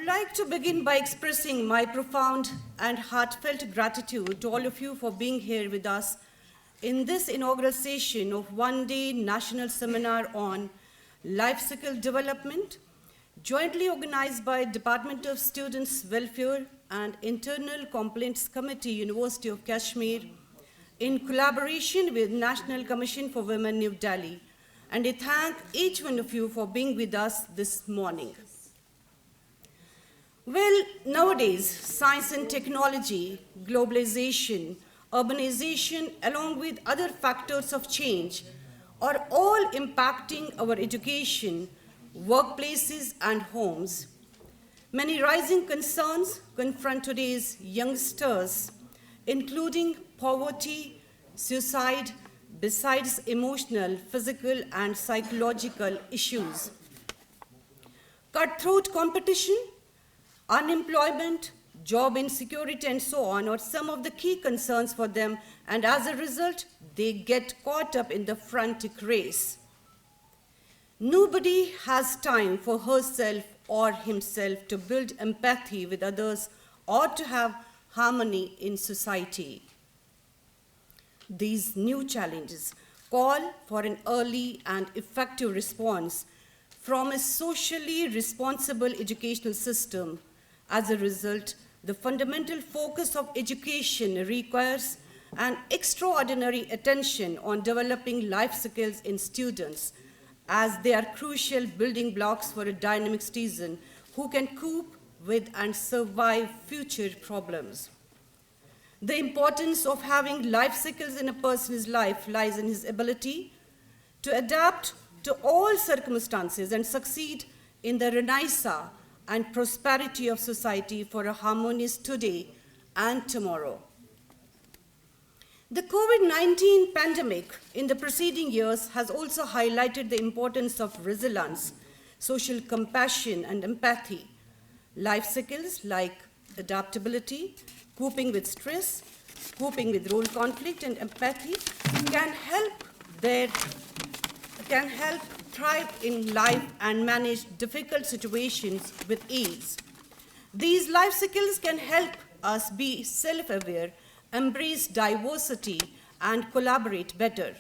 like to begin by expressing my profound and heartfelt gratitude to all of you for being here with us in this inaugural session of one-day national seminar on life cycle development, jointly organized by Department of Students' Welfare and Internal Complaints Committee, University of Kashmir, in collaboration with National Commission for Women, New Delhi. And I thank each one of you for being with us this morning. Well, nowadays, science and technology, globalization, urbanization, along with other factors of change, are all impacting our education, workplaces, and homes. Many rising concerns confront today's youngsters, including poverty, suicide, besides emotional, physical, and psychological issues. Cutthroat competition, unemployment, job insecurity, and so on are some of the key concerns for them, and as a result, they get caught up in the frantic race. Nobody has time for herself or himself to build empathy with others or to have harmony in society. These new challenges call for an early and effective response from a socially responsible educational system. As a result, the fundamental focus of education requires an extraordinary attention on developing life skills in students, as they are crucial building blocks for a dynamic citizen who can cope with and survive future problems. The importance of having life skills in a person's life lies in his ability to adapt to all circumstances and succeed in the renaissance and prosperity of society for a harmonious today and tomorrow. The COVID-19 pandemic in the preceding years has also highlighted the importance of resilience, social compassion, and empathy. Life skills like adaptability, coping with stress, coping with role conflict, and empathy can help thrive in life and manage difficult situations with ease. These life skills can help us be self-aware, embrace diversity, and collaborate better.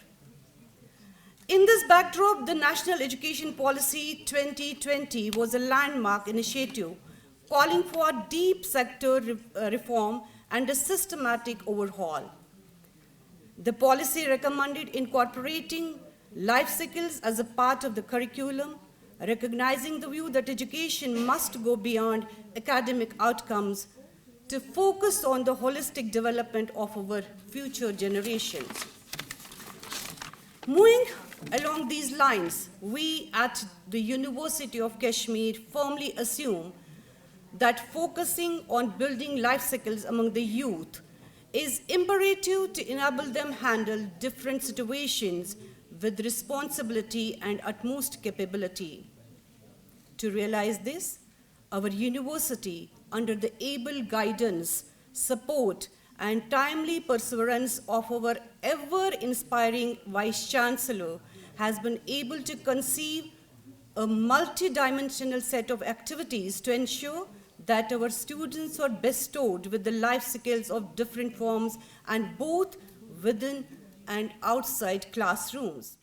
In this backdrop, the National Education Policy 2020 was a landmark initiative calling for deep sector reform and a systematic overhaul. The policy recommended incorporating life skills as a part of the curriculum, recognizing the view that education must go beyond academic outcomes to focus on the holistic development of our future generations. Moving along these lines, we at the University of Kashmir firmly assume that focusing on building life skills among the youth is imperative to enable them handle different situations with responsibility and utmost capability. To realize this, our university, under the able guidance, support, and timely perseverance of our ever-inspiring Vice Chancellor, has been able to conceive a multidimensional set of activities to ensure that our students are bestowed with the life skills of different forms and both within and outside classrooms.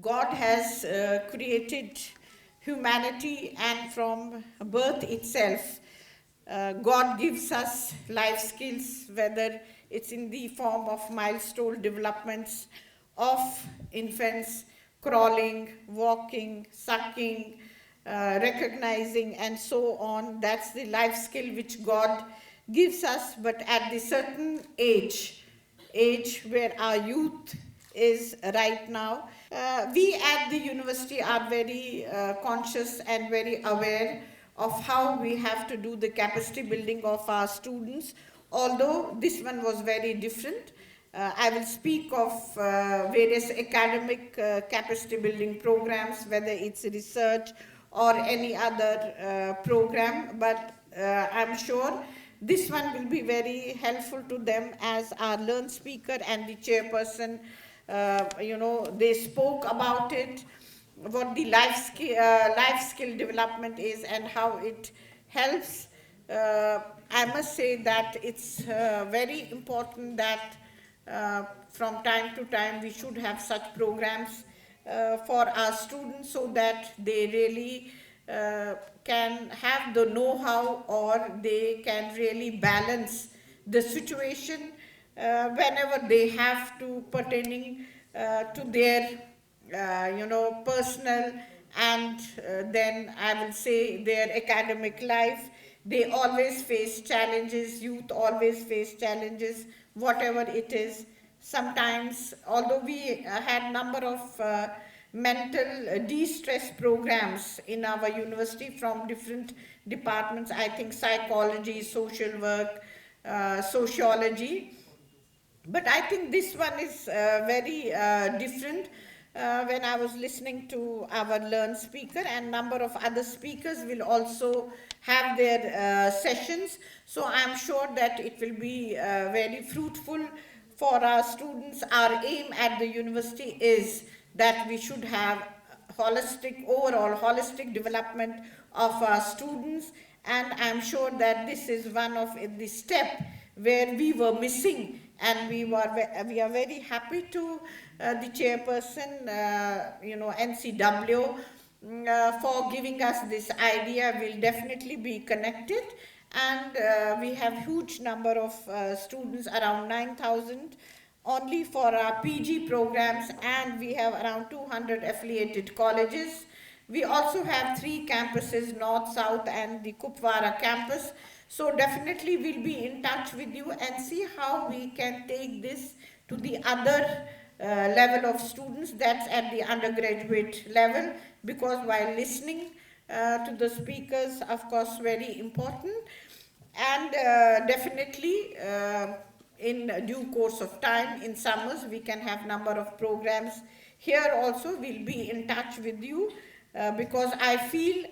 God has created humanity, and from birth itself, God gives us life skills, whether it's in the form of milestone developments of infants, crawling, walking, sucking, recognizing, and so on. That's the life skill which God gives us, but at the certain age where our youth is right now, we at the university are very conscious and very aware of how we have to do the capacity building of our students, although this one was very different. I will speak of various academic capacity building programs, whether it's research or any other program, but I'm sure this one will be very helpful to them, as our learned speaker and the chairperson, they spoke about it, what the life skill development is and how it helps. I must say that it's very important that from time to time we should have such programs for our students, so that they really can have the know-how, or they can really balance the situation whenever they have to, pertaining to their personal and then I will say their academic life. They always face challenges, youth always face challenges, whatever it is. Sometimes, although we had number of mental de-stress programs in our university from different departments, I think psychology, social work, sociology, but I think this one is very different. When I was listening to our learned speaker, and number of other speakers will also have their sessions, so I'm sure that it will be very fruitful for our students. Our aim at the university is that we should have overall holistic development of our students, and I'm sure that this is one of the step where we were missing, and we are very happy to the chairperson, NCW, for giving us this idea. We'll definitely be connected, and we have huge number of students, around 9,000 only for our PG programs, and we have around 200 affiliated colleges. We also have 3 campuses, North, South, and the Kupwara campus. So definitely we'll be in touch with you and see how we can take this to the other level of students, that's at the undergraduate level, because while listening to the speakers, of course, very important, and definitely in due course of time, in summers, we can have number of programs. Here also we'll be in touch with you, because I feel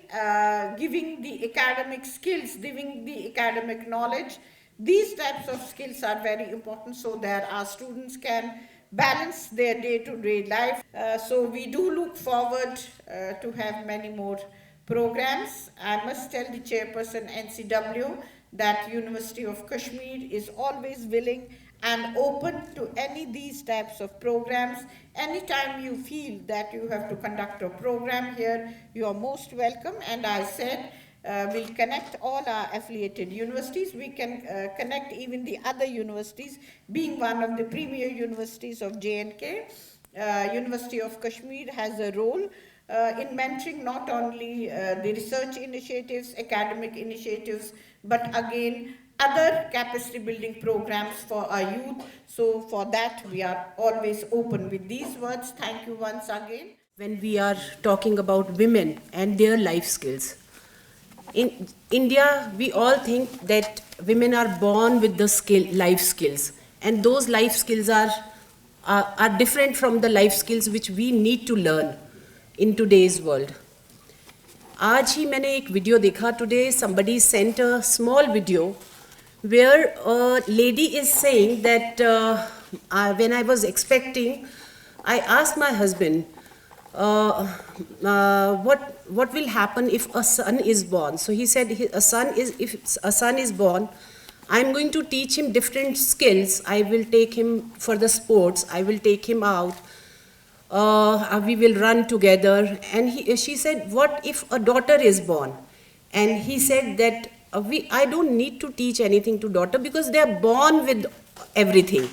giving the academic skills, giving the academic knowledge, these types of skills are very important, so that our students can balance their day-to-day life. So we do look forward to have many more programs. I must tell the chairperson NCW that University of Kashmir is always willing and open to any these types of programs. Anytime you feel that you have to conduct a program here, you are most welcome. And I said we'll connect all our affiliated universities. We can connect even the other universities, being one of the premier universities of J&K. University of Kashmir has a role in mentoring not only the research initiatives, academic initiatives, but again other capacity building programs for our youth. So for that we are always open. With these words, thank you once again. When we are talking about women and their life skills, in India, we all think that women are born with the life skills, and those life skills are different from the life skills which we need to learn in today's world. आज ही मैंने एक video देखा. Today somebody sent a small video where a lady is saying that when I was expecting, I asked my husband, what will happen if a son is born? So he said, if a son is born, I'm going to teach him different skills. I will take him for the sports. I will take him out. We will run together. And she said, what if a daughter is born? And he said that I don't need to teach anything to daughter, because they are born with everything.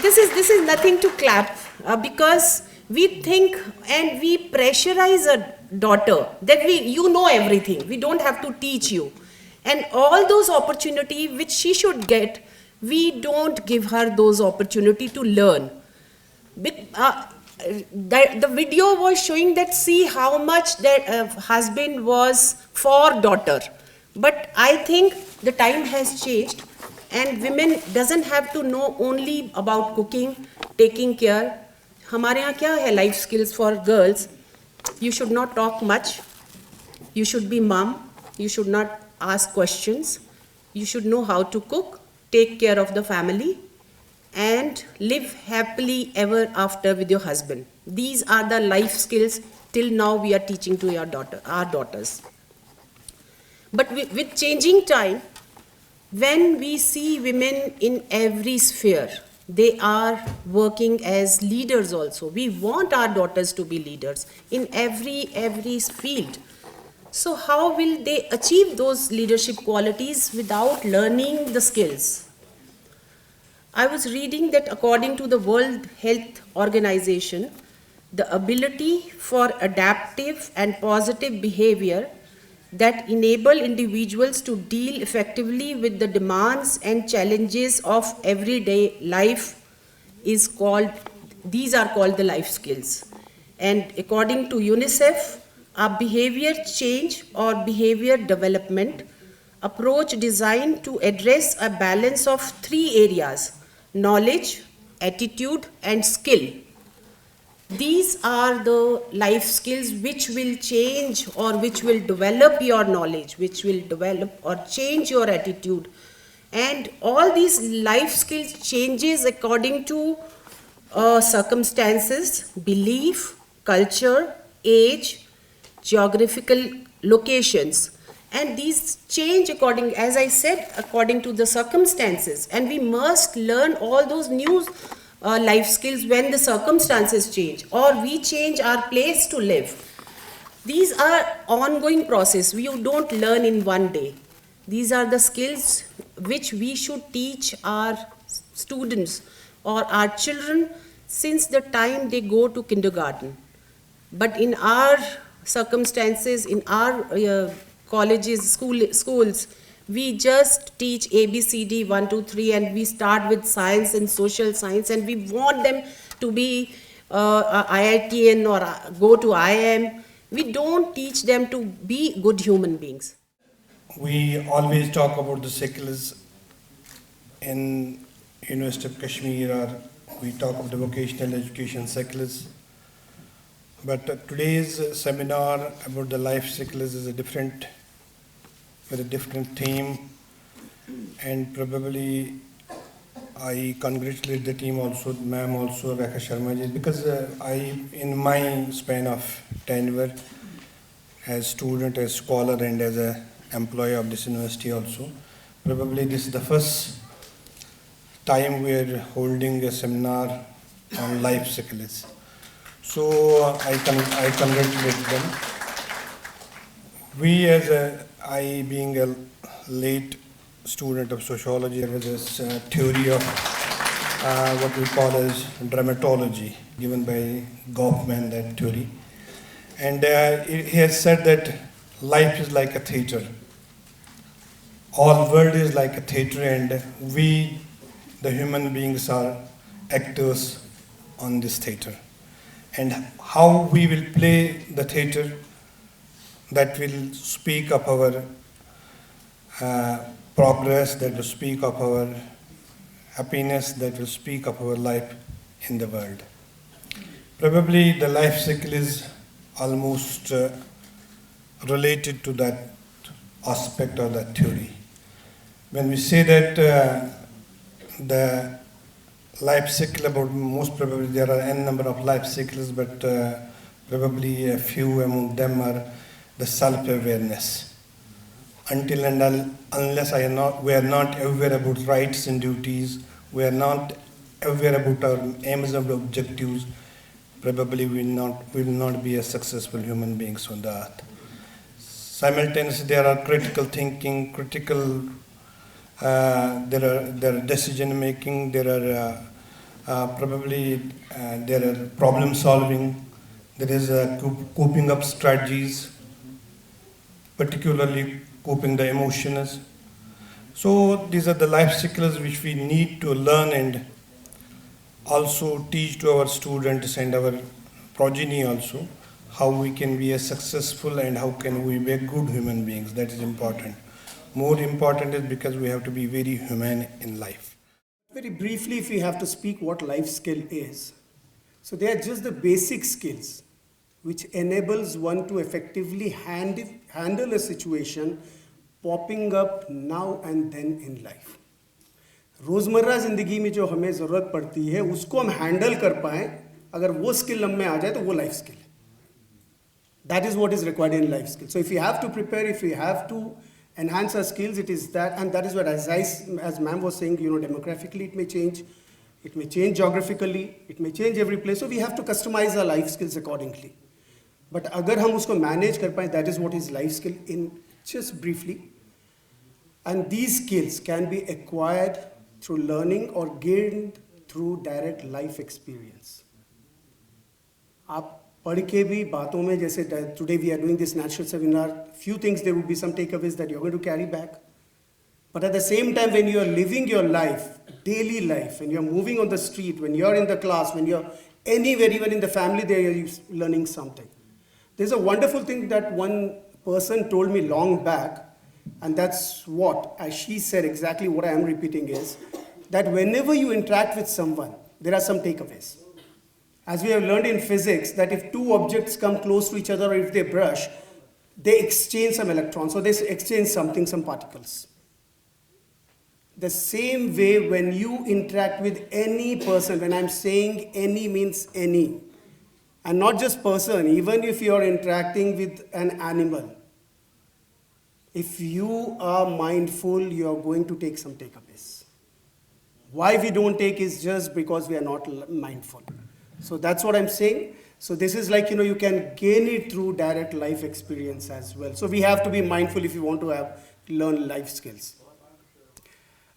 This is nothing to clap, because we think and we pressurize a daughter that you know everything, we don't have to teach you. And all those opportunity which she should get, we don't give her those opportunity to learn. The video was showing that, see how much that husband was for daughter. But I think the time has changed, and women doesn't have to know only about cooking, taking care. हमारे यहाँ क्या है life skills for girls? You should not talk much. You should be mum. You should not ask questions. You should know how to cook, take care of the family, and live happily ever after with your husband. These are the life skills till now we are teaching to our daughters. But with changing time, when we see women in every sphere, they are working as leaders also. We want our daughters to be leaders in every field. So how will they achieve those leadership qualities without learning the skills? I was reading that according to the World Health Organization, the ability for adaptive and positive behavior that enable individuals to deal effectively with the demands and challenges of everyday life is called, these are called the life skills. And according to UNICEF, a behavior change or behavior development approach designed to address a balance of three areas: knowledge, attitude, and skill. These are the life skills which will change or which will develop your knowledge, which will develop or change your attitude. And all these life skills changes according to circumstances, belief, culture, age, geographical locations. And these change according, as I said, according to the circumstances. And we must learn all those new life skills when the circumstances change or we change our place to live. These are ongoing process. We don't learn in one day. These are the skills which we should teach our students or our children since the time they go to kindergarten. But in our circumstances, in our colleges, schools, we just teach ABCD 1, 2, 3, and we start with science and social science, and we want them to be IITN or go to IIM. We don't teach them to be good human beings. We always talk about the seculars in University of Kashmir, or we talk of the vocational education seculars. But today's seminar about the life seculars is with a different theme, and probably I congratulate the team also, ma'am also, Rekha Sharma ji, because in my span of tenure as student, as scholar, and as an employee of this university also, probably this is the first time we are holding a seminar on life seculars. So I congratulate them. We I being a late student of sociology, there was this theory of what we call as dramatology, given by Goffman, that theory. And he has said that life is like a theater. All world is like a theater, and we, the human beings, are actors on this theater. And how we will play the theater, that will speak of our progress, that will speak of our happiness, that will speak of our life in the world. Probably the life cycle is almost related to that aspect or that theory. When we say that the life cycle, about most probably there are n number of life cycles, but probably a few among them are the self-awareness. Until and unless we are not aware about rights and duties, we are not aware about our aims and objectives, probably we will not be a successful human beings on the earth. Simultaneously, there are critical thinking, there are decision making, there are problem solving, there is coping up strategies, particularly coping the emotions. So these are the life cycles which we need to learn and also teach to our students and our progeny also, how we can be a successful and how can we be good human beings. That is important. More important is because we have to be very human in life. Very briefly, if we have to speak what life skill is. So they are just the basic skills which enables one to effectively handle a situation popping up now and then in life. रोज़मर्रा ज़िंदगी में जो हमें ज़रूरत पड़ती है उसको हम हैंडल कर पाएँ, अगर वो स्किल हम में आ जाए तो वो लाइफ स्किल है. That is what is required in life skill. So if you have to prepare, if you have to enhance our skills, it is that, and that is what, as ma'am was saying, demographically it may change geographically, it may change every place, so we have to customize our life skills accordingly. But agar hum usko manage kar paye, that is what is life skill in just briefly. And these skills can be acquired through learning or gained through direct life experience. आप पढ़ के भी बातों में जैसे today we are doing this national seminar, few things there would be some takeaways that you're going to carry back. But at the same time, when you are living your life, daily life, when you're moving on the street, when you're in the class, when you're anywhere, even in the family, there you're learning something. There's a wonderful thing that one person told me long back, and that's what, as she said, exactly what I am repeating is, that whenever you interact with someone, there are some takeaways. As we have learned in physics, that if two objects come close to each other or if they brush, they exchange some electrons, so they exchange something, some particles. The same way when you interact with any person, when I'm saying any means any, and not just person, even if you're interacting with an animal, if you are mindful, you're going to take some takeaways. Why we don't take is just because we are not mindful. So that's what I'm saying. So this is like, you can gain it through direct life experience as well. So we have to be mindful if you want to learn life skills.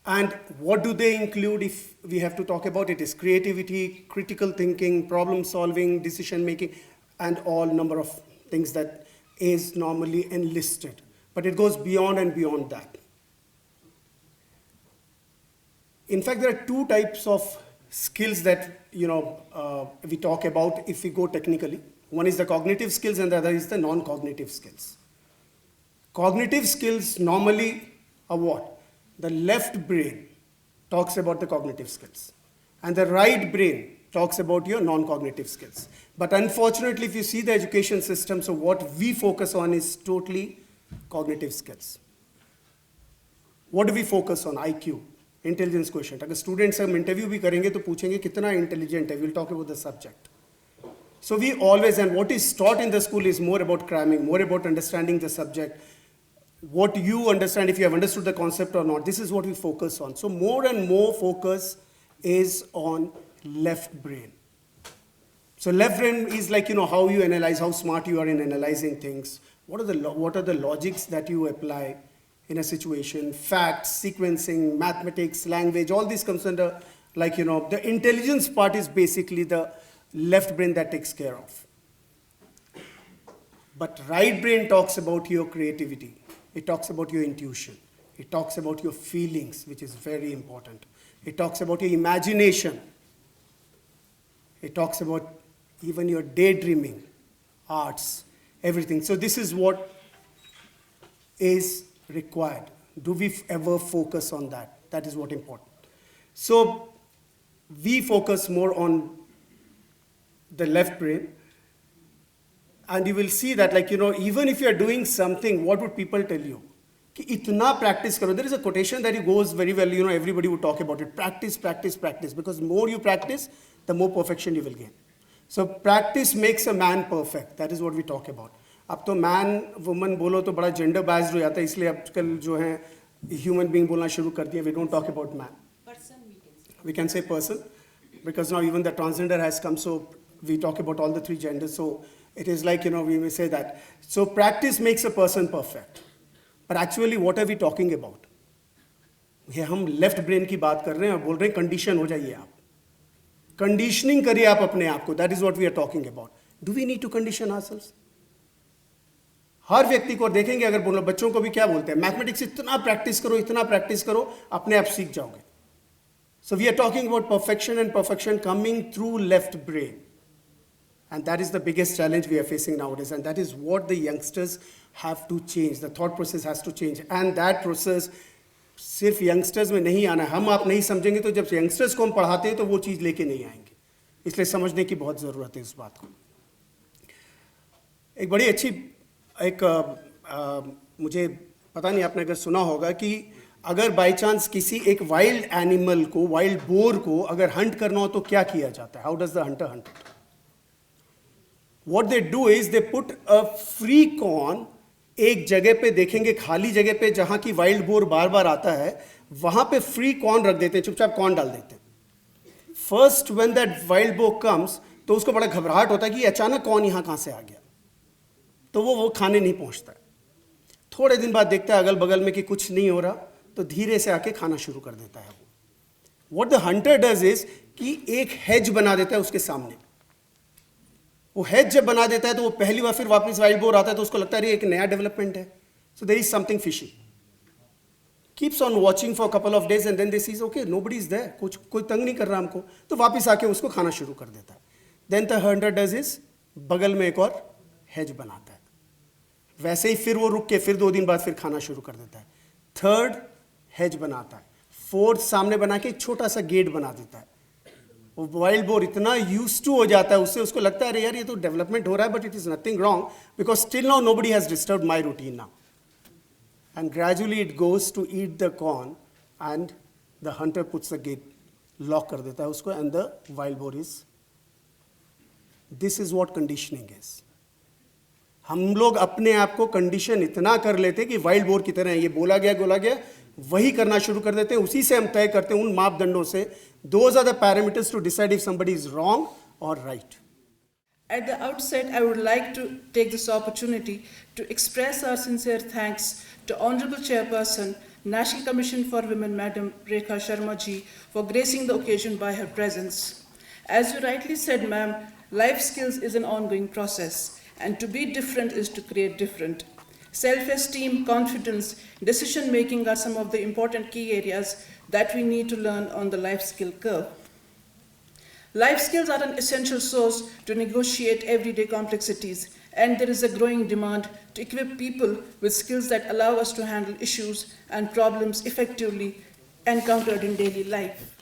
And what do they include if we have to talk about it is creativity, critical thinking, problem solving, decision making, and all number of things that is normally enlisted. But it goes beyond and beyond that. In fact, there are two types of skills that we talk about if we go technically. One is the cognitive skills and the other is the non-cognitive skills. Cognitive skills normally are what? The left brain talks about the cognitive skills and the right brain talks about your non-cognitive skills. But unfortunately, if you see the education system, so what we focus on is totally cognitive skills. What do we focus on? IQ. Intelligence quotient. अगर students हम interview भी करेंगे तो पूछेंगे कितना intelligent है. We'll talk about the subject. So we always, and what is taught in the school is more about cramming, more about understanding the subject. What you understand, if you have understood the concept or not, this is what we focus on. So more and more focus is on left brain. So left brain is like, how you analyze, how smart you are in analyzing things. What are the logics that you apply in a situation, facts, sequencing, mathematics, language, all this comes under, the intelligence part is basically the left brain that takes care of. But right brain talks about your creativity. It talks about your intuition. It talks about your feelings, which is very important. It talks about your imagination. It talks about even your daydreaming, arts, everything. So this is what is required. Do we ever focus on that? That is what important. So we focus more on the left brain. And you will see that, even if you are doing something, what would people tell you? Ki itna practice karo. There is a quotation that goes very well, everybody would talk about it. Practice, practice, practice. Because more you practice, the more perfection you will gain. So practice makes a man perfect. That is what we talk about. अब तो man woman बोलो तो बड़ा gender biased हो जाता है, इसलिए आजकल जो है ह्यूमन बीइंग बोलना शुरू कर दिया. We don't talk about man, we can say person, because now even the transgender has come, so we talk about all the three genders. So it is like, we may say that. So practice makes a person perfect. But actually what are we talking about? ये हम left brain की बात कर रहे हैं और बोल रहे हैं कंडीशन हो जाइए आप, कंडीशनिंग करिए आप अपने आप को. That is what we are talking about. Do we need to condition ourselves? हर व्यक्ति को देखेंगे, अगर बोलो बच्चों को भी क्या बोलते हैं, मैथमेटिक्स इतना प्रैक्टिस करो अपने आप सीख जाओगे. So we are talking about perfection, and perfection coming through left brain. And that is the biggest challenge we are facing nowadays. And that is what the youngsters have to change. The thought process has to change. And that process सिर्फ youngsters में नहीं आना है. हम आप नहीं समझेंगे तो जब youngsters को हम पढ़ाते हैं तो वो चीज़ लेके नहीं आएंगे. इसलिए समझने की बहुत ज़रूरत है इस बात को. एक बड़ी अच्छी मुझे पता नहीं आपने अगर सुना होगा कि अगर बाई चांस किसी एक वाइल्ड एनिमल को, वाइल्ड बोर को अगर हंट करना हो तो क्या किया जाता है? How does the Hunter Hunt it? What they do is they put a free corn एक जगह पे देखेंगे, खाली जगह पे जहाँ की वाइल्ड बोर बार बार आता है, वहाँ पे फ्री कॉर्न रख देते हैं, चुपचाप कॉर्न डाल देते हैं। First when that wild boar comes, तो उसको बड़ा घबराहट होता है कि अचानक कौन यहाँ कहाँ से आ गया, तो वो खाने नहीं पहुँचता है। थोड़े दिन बाद देखता है अगल बगल में कि कुछ नहीं हो रहा, तो धीरे से आके खाना शुरू कर देता है वो। What the hunter does is कि एक हेज बना देता है उसके सामने। वो हेज जब बना देता है तो वो पहली बार फिर वापस वाइल्ड बोर आता है तो उसको लगता है ये एक नया डेवलपमेंट है, so there is something fishy. Keeps on watching for couple of days and then they sees okay nobody is there, कुछ कोई तंग नहीं कर रहा हमको, तो वापस आके उसको खाना शुरू कर देता है। Then the hunter does is बगल में एक और हेज बनाता है, वैसे ही फिर वो रुक के फिर 2 दिन बाद फिर खाना शुरू कर देता है। थर्ड हेज बनाता है, फोर्थ सामने बना के एक छोटा सा गेट बना देता है। वो वाइल्ड बोर इतना यूज टू हो जाता है उससे, उसको लगता है अरे यार ये तो डेवलपमेंट हो रहा है, but it is nothing wrong because still now nobody has disturbed my routine now, and gradually it goes to eat the corn and the hunter puts the gate, lock कर देता है उसको, and the wild boar is, this is what conditioning is. हम लोग अपने आप को condition इतना कर लेते कि वाइल्ड बोर की तरह, ये बोला गया वही करना शुरू कर देते हैं, उसी से हम तय करते हैं उन मापदंडों से। Those are the parameters to decide if somebody is wrong और right. At the outset, I would like to take this opportunity to express our sincere thanks to Honorable Chairperson, National Commission for Women, Madam Rekha Sharma ji, for gracing the occasion by her presence. As you rightly said, ma'am, life skills is an ongoing process, and to be different is to create different. Self-esteem, confidence, decision-making are some of the important key areas that we need to learn on the life skill curve. Life skills are an essential source to negotiate everyday complexities, and there is a growing demand to equip people with skills that allow us to handle issues and problems effectively encountered in daily life.